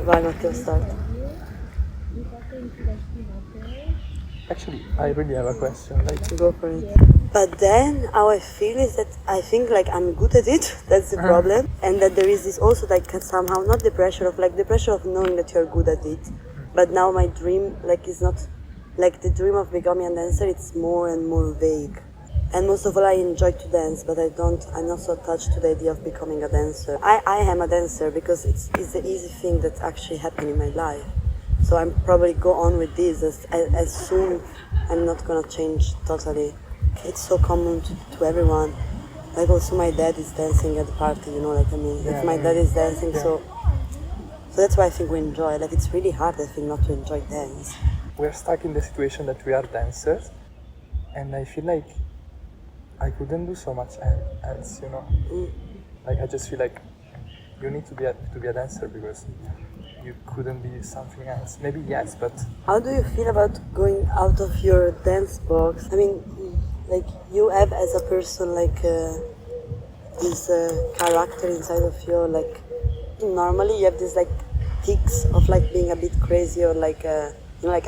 Vai Matteo, start. Actually, I really have a question. Like, Go for it. But then how I feel is that I think like I'm good at it. That's the problem, and that there is this also like somehow not the pressure of knowing that you're good at it. But now my dream like is not like the dream of becoming a dancer. It's more and more vague. And most of all, I enjoy to dance, but I'm not so attached to the idea of becoming a dancer. I am a dancer because it's the easy thing that actually happened in my life. So I'm probably go on with this as soon. I'm not gonna change totally. It's so common to everyone. Like also my dad is dancing at the party, you know, like I mean, if my dad is dancing, so that's why I think we enjoy. Like it's really hard, I think, not to enjoy dance. we're stuck in the situation that we are dancers, and I feel like I couldn't do so much else, you know. Like I just feel like you need to be a dancer because you couldn't be something else. Maybe yes, but How do you feel about going out of your dance box? I mean, like you have as a person like this character inside of you. Like normally you have this like tics of like being a bit crazy or like you know like.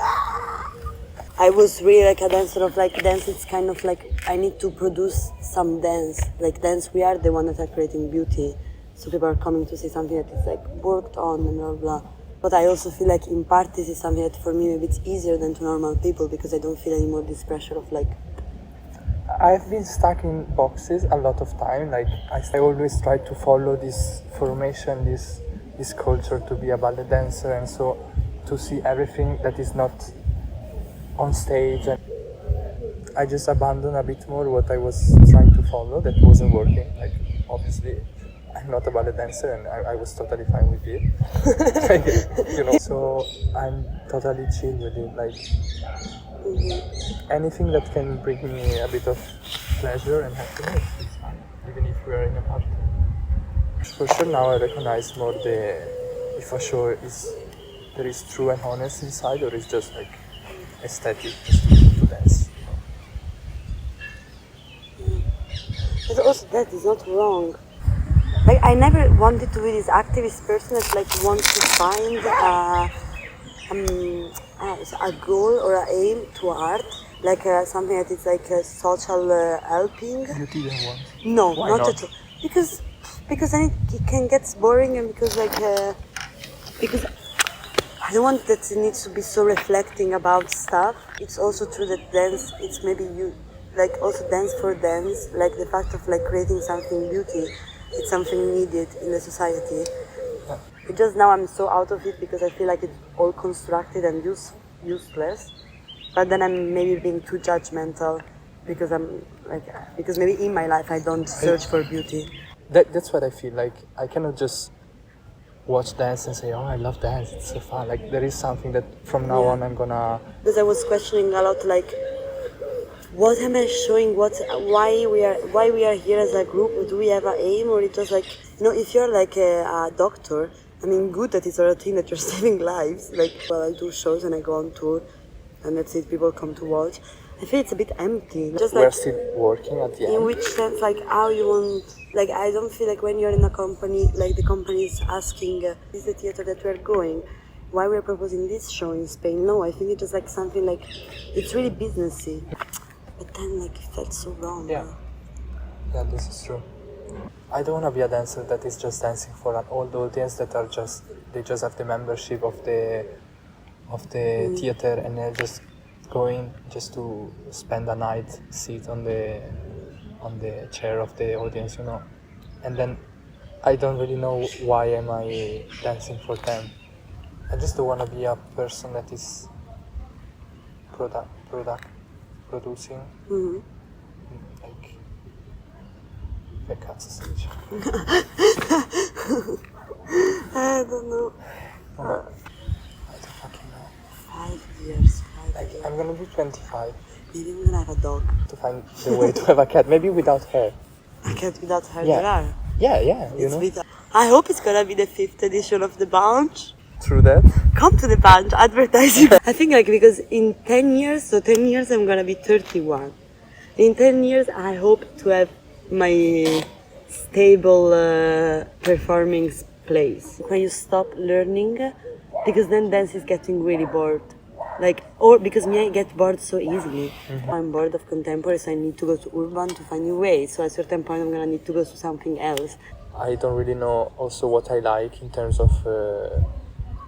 I was really like a dancer of like dance. It's kind of like I need to produce some dance. Like dance, we are the one that are creating beauty. So people are coming to see something that is like worked on and blah blah. But I also feel like in part this is something that for me maybe it's easier than to normal people because I don't feel anymore this pressure of like. I've been stuck in boxes a lot of time. Like I always try to follow this formation, this culture to be a ballet dancer, and so to see everything that is not on stage, and I just abandoned a bit more what I was trying to follow that wasn't working. Like obviously I'm not a ballet dancer and I was totally fine with it. Like, you know, so I'm totally chill with it. Like anything that can bring me a bit of pleasure and happiness is fine, even if we're in a party. For sure now I recognize more if a show there is true and honest inside, or it's just like aesthetic, just to dance. But also that is not wrong. Like I never wanted to be this activist person that like wants to find a goal or an aim to art, like something that is like social helping. You didn't want? No, Why not not? at all. Because then it can get boring, and because because I don't want that it needs to be so reflecting about stuff. It's also true that dance, it's maybe you, like also dance for dance, like the fact of like creating something beauty, it's something needed in the society. It's just now I'm so out of it because I feel like it's all constructed and useless. But then I'm maybe being too judgmental because because maybe in my life I don't search for beauty. That's what I feel like. I cannot just watch dance and say, oh, I love dance, it's so fun. Like there is something that from now on I'm gonna. Because I was questioning a lot, like, what am I showing? Why we are here as a group? Do we have an aim, or it's just like, you know, if you're like a doctor, I mean, good that it's a routine that you're saving lives. Like, well, I do shows and I go on tour, and that's it. People come to watch. I feel it's a bit empty. Just We're like, still working at the end. in which sense, like, how you want? Like, I don't feel like when you're in a company, like the company is asking, is the theater that we're going? Why we're proposing this show in Spain? No, I think it's just like something like, it's really businessy. But then, like, it felt so wrong. Yeah, this is true. I don't want to be a dancer that is just dancing for an old audience that they just have the membership of the theater, and they're just going just to spend a night, sit on the chair of the audience, you know. And then I don't really know why am I dancing for them. I just don't want to be a person that is producing. Mm-hmm. Like che cazzo si dice? I don't know. I don't fucking know. 5 years. Like I'm gonna be 25 Maybe I'm gonna have a dog. to find the way to have a cat. Maybe without hair. A cat without hair, Yeah. there are. Yeah, you know. I hope it's gonna be the 5th edition of the Bunch. Through that. Come to the Bunch, advertising. I think like because in 10 years I'm gonna be 31. In 10 years I hope to have my stable performing place. When you stop learning, because then dance is getting really bored. Like, or because me, I get bored so easily. I'm bored of contemporary, so I need to go to urban to find new ways. So at a certain point, I'm gonna need to go to something else. I don't really know also what I like in terms of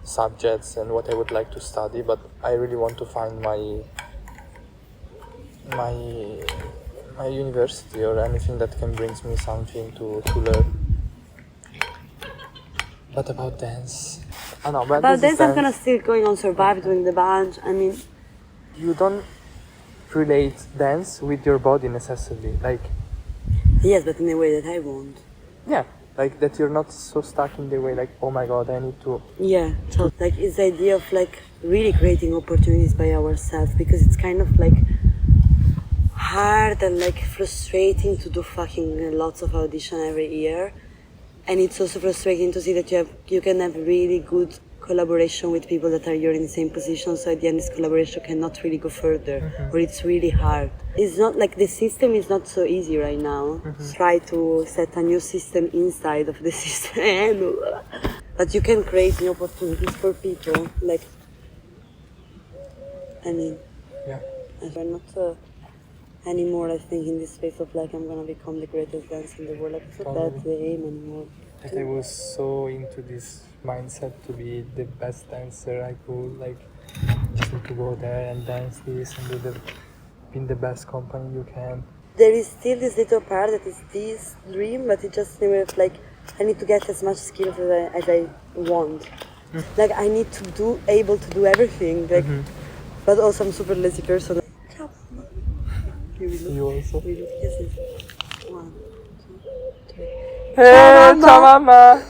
subjects and what I would like to study, but I really want to find my university or anything that can brings me something to learn. But about dance, I know. But But dance, I'm gonna still going on survive doing the band. I mean, you don't relate dance with your body necessarily, like yes, but in a way that I want. yeah, like that you're not so stuck in the way like, oh my god, I need to. Yeah, so like it's the idea of like really creating opportunities by ourselves, because it's kind of like hard and like frustrating to do fucking lots of audition every year, and it's also frustrating to see that you can have really good collaboration with people that are you're in the same position, so at the end this collaboration cannot really go further, or it's really hard. It's not like the system is not so easy right now. Try to set a new system inside of the system, but you can create new opportunities for people. Like, I mean, Yeah. we're not anymore, I think, in this space of like I'm gonna become the greatest dancer in the world. Like, it's not that the aim anymore. That I was so into this mindset to be the best dancer I could, like just need to go there and dance this and be in the best company you can. There is still this little part that is this dream, but it just never like I need to get as much skills as I want. Like I need to able to do everything. Like, but also I'm super lazy person. Ciao, Mama. You also. We look, yes, yes. 1, 2, 3. Hey, ciao, mama.